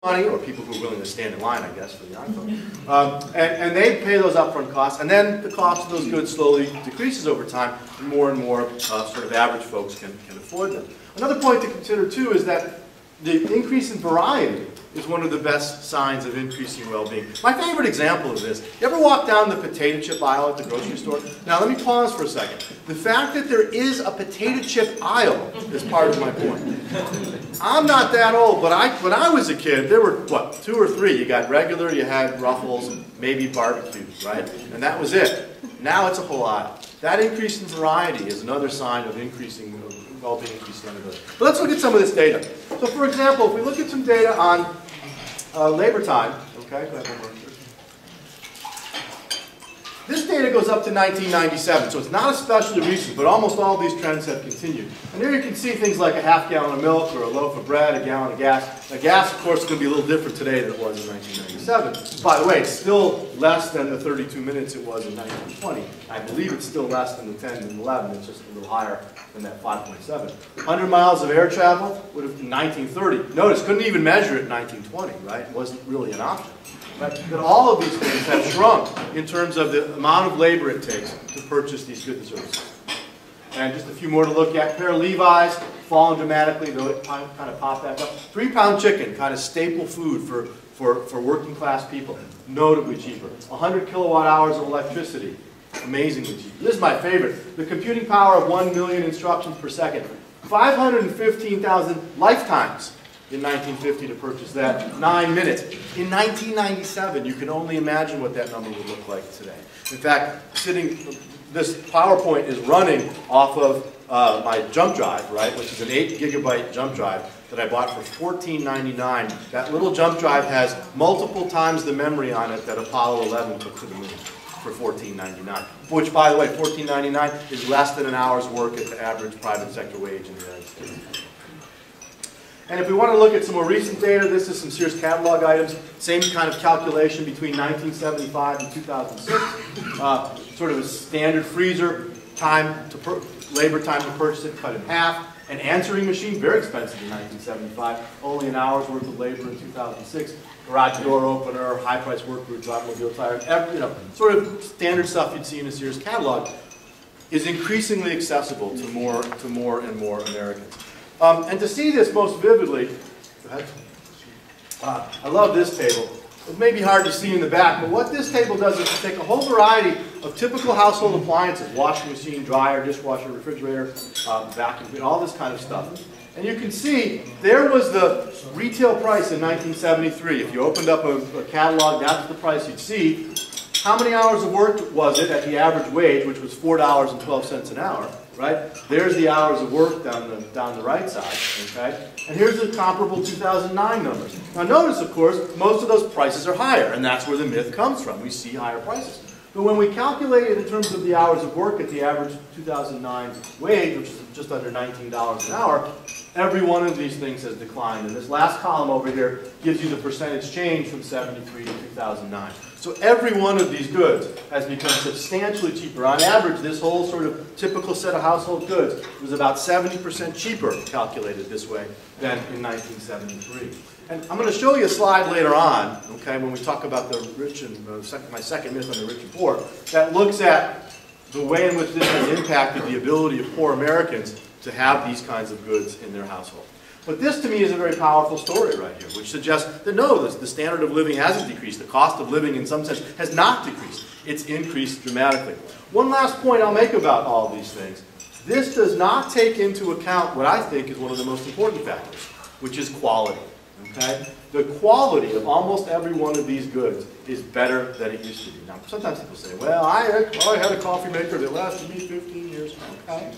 money, or people who are willing to stand in line, I guess, for the iPhone. And they pay those upfront costs, and then the cost of those goods slowly decreases over time, and more sort of average folks can afford them. Another point to consider, too, is that the increase in variety is one of the best signs of increasing well-being. My favorite example of this, you ever walk down the potato chip aisle at the grocery store? Now let me pause for a second. The fact that there is a potato chip aisle is part of my point. I'm not that old, but when I was a kid, there were, what, 2 or 3. You got regular, you had Ruffles, maybe barbecues, right? And that was it. Now it's a whole aisle. That increase in variety is another sign of increasing well-being, increasing sustainability. But let's look at some of this data. So for example, if we look at some data on labor time, okay, go ahead, one more. This data goes up to 1997, so it's not especially recent, but almost all these trends have continued. And here you can see things like a half gallon of milk or a loaf of bread, a gallon of gas. Now gas, of course, is going to be a little different today than it was in 1997. By the way, it's still less than the 32 minutes it was in 1920. I believe it's still less than the 10 and 11. It's just a little higher than that 5.7. 100 miles of air travel would have been 1930. Notice, couldn't even measure it in 1920, right? It wasn't really an option. But all of these things have shrunk in terms of the amount of labor it takes to purchase these goods and services. And just a few more to look at. Pair of Levi's, fallen dramatically, though it kind of popped back up. 3-pound chicken, kind of staple food for working class people, notably cheaper. 100 kilowatt hours of electricity, amazingly cheap. This is my favorite. The computing power of 1 million instructions per second. 515,000 lifetimes in 1950 to purchase that, 9 minutes. In 1997, you can only imagine what that number would look like today. In fact, this PowerPoint is running off of my jump drive, right, which is an 8 gigabyte jump drive that I bought for $14.99. That little jump drive has multiple times the memory on it that Apollo 11 took to the moon for $14.99. Which, by the way, $14.99 is less than an hour's work at the average private sector wage in the United States. And if we want to look at some more recent data, this is some Sears catalog items. Same kind of calculation between 1975 and 2006. Sort of a standard freezer time to labor time to purchase it, cut in half. An answering machine, very expensive in 1975. Only an hour's worth of labor in 2006. Garage door opener, high-priced work boots, automobile tire, sort of standard stuff you'd see in a Sears catalog is increasingly accessible to more and more Americans. And to see this most vividly, go ahead. I love this table. It may be hard to see in the back, but what this table does is take a whole variety of typical household appliances, washing machine, dryer, dishwasher, refrigerator, vacuum, all this kind of stuff. And you can see there was the retail price in 1973. If you opened up a catalog, that's the price you'd see. How many hours of work was it at the average wage, which was $4.12 an hour? Right? There's the hours of work down the right side, okay? And here's the comparable 2009 numbers. Now notice, of course, most of those prices are higher, and that's where the myth comes from. We see higher prices. But when we calculate it in terms of the hours of work at the average 2009 wage, which is just under $19 an hour, every one of these things has declined. And this last column over here gives you the percentage change from 73 to 2009. So every one of these goods has become substantially cheaper. On average, this whole sort of typical set of household goods was about 70% cheaper, calculated this way, than in 1973. And I'm going to show you a slide later on, okay, when we talk about the rich and my second myth on the rich and poor, that looks at the way in which this has impacted the ability of poor Americans to have these kinds of goods in their household. But this, to me, is a very powerful story right here, which suggests that no, the standard of living hasn't decreased. The cost of living, in some sense, has not decreased. It's increased dramatically. One last point I'll make about all these things. This does not take into account what I think is one of the most important factors, which is quality. Okay? The quality of almost every one of these goods is better than it used to be. Now, sometimes people say, well, I had a coffee maker that lasted me 15 years. Okay.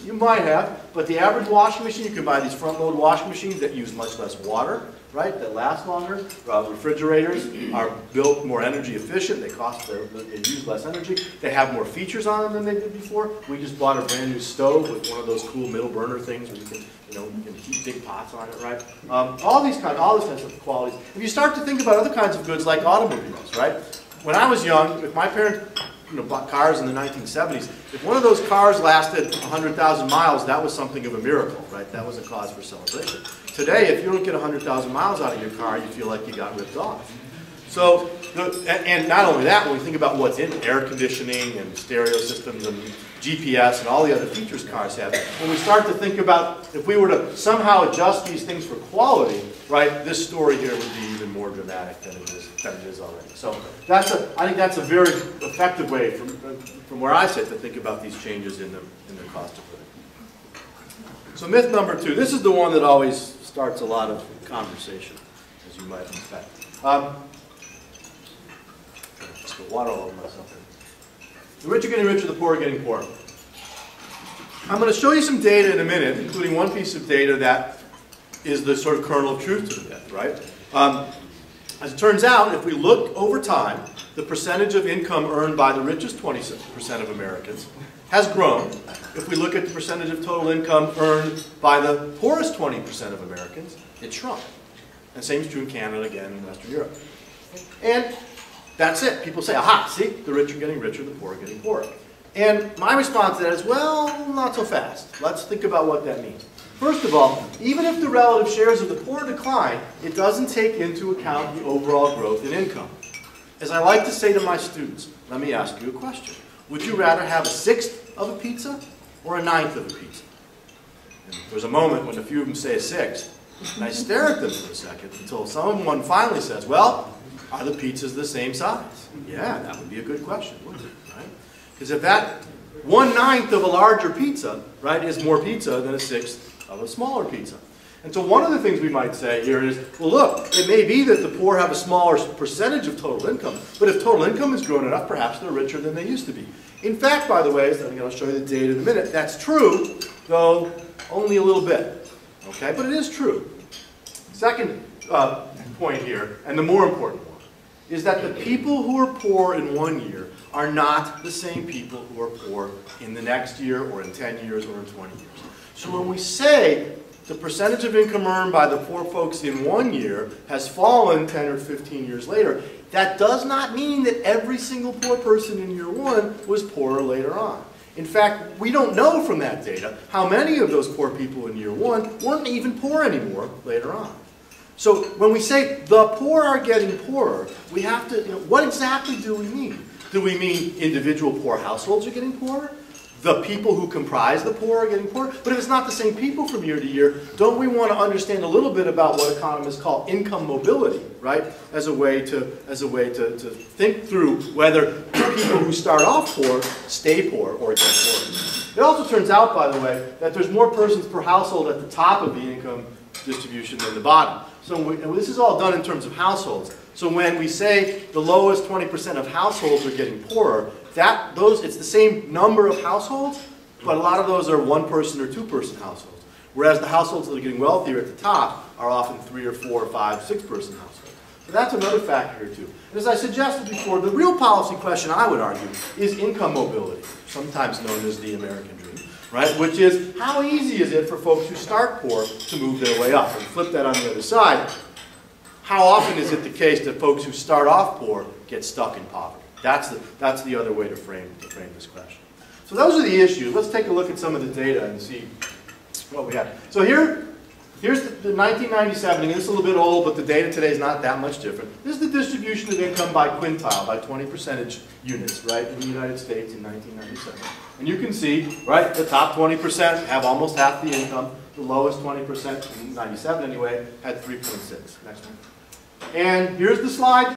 You might have, but the average washing machine, you can buy these front-load washing machines that use much less water, right, that last longer. Refrigerators are built more energy efficient. They use less energy. They have more features on them than they did before. We just bought a brand new stove with one of those cool middle burner things where you can heat big pots on it, right? All these kinds of qualities. If you start to think about other kinds of goods like automobiles, right? When I was young, if my parents bought cars in the 1970s, if one of those cars lasted 100,000 miles, that was something of a miracle, right? That was a cause for celebration. Today, if you don't get 100,000 miles out of your car, you feel like you got ripped off. So, and not only that, when we think about what's in air conditioning and stereo systems and GPS and all the other features cars have, when we start to think about if we were to somehow adjust these things for quality, right, this story here would be even more dramatic than it is already. So I think that's a very effective way from where I sit to think about these changes in the cost of living. So myth number 2, this is the one that always starts a lot of conversation, as you might expect. Just put water all over myself. The rich are getting richer, the poor are getting poorer. I'm going to show you some data in a minute, including one piece of data that is the sort of kernel of truth to the myth, right? As it turns out, if we look over time, the percentage of income earned by the richest 20% of Americans has grown. If we look at the percentage of total income earned by the poorest 20% of Americans, it shrunk. And same is true in Canada, again, and Western Europe. And that's it. People say, aha, see, the rich are getting richer, the poor are getting poorer. And my response to that is, well, not so fast. Let's think about what that means. First of all, even if the relative shares of the poor decline, it doesn't take into account the overall growth in income. As I like to say to my students, let me ask you a question. Would you rather have 1/6 of a pizza or 1/9 of a pizza? And there's a moment when a few of them say 1/6, and I stare at them for a second until someone finally says, well, are the pizzas the same size? Yeah, that would be a good question, wouldn't it? Right? Because if that 1/9 of a larger pizza, right, is more pizza than 1/6 of a smaller pizza. And so one of the things we might say here is, well, look, it may be that the poor have a smaller percentage of total income, but if total income has grown enough, perhaps they're richer than they used to be. In fact, by the way, I'm going to show you the data in a minute, that's true, though only a little bit. Okay, but it is true. Second point here, and the more important one, is that the people who are poor in one year are not the same people who are poor in the next year or in 10 years or in 20 years. So when we say the percentage of income earned by the poor folks in one year has fallen 10 or 15 years later, that does not mean that every single poor person in year one was poorer later on. In fact, we don't know from that data how many of those poor people in year one weren't even poor anymore later on. So when we say the poor are getting poorer, we have to, what exactly do we mean? Do we mean individual poor households are getting poorer? The people who comprise the poor are getting poorer? But if it's not the same people from year to year, don't we want to understand a little bit about what economists call income mobility, right? As a way to think through whether people who start off poor stay poor or get poorer. It also turns out, by the way, that there's more persons per household at the top of the income distribution than the bottom. So and this is all done in terms of households. So when we say the lowest 20% of households are getting poorer, it's the same number of households, but a lot of those are one-person or two-person households. Whereas the households that are getting wealthier at the top are often 3 or 4 or 5, 6-person households. So that's another factor here too. And as I suggested before, the real policy question, I would argue, is income mobility, sometimes known as the American dream, right? Which is, how easy is it for folks who start poor to move their way up? And flip that on the other side. How often is it the case that folks who start off poor get stuck in poverty? That's the other way to frame this question. So those are the issues. Let's take a look at some of the data and see what we have. So here's the 1997, and this is a little bit old, but the data today is not that much different. This is the distribution of income by quintile, by 20 percentage units, right, in the United States in 1997. And you can see, right, the top 20% have almost half the income. The lowest 20%, in 97 anyway, had 3.6. Next one. And here's the slide.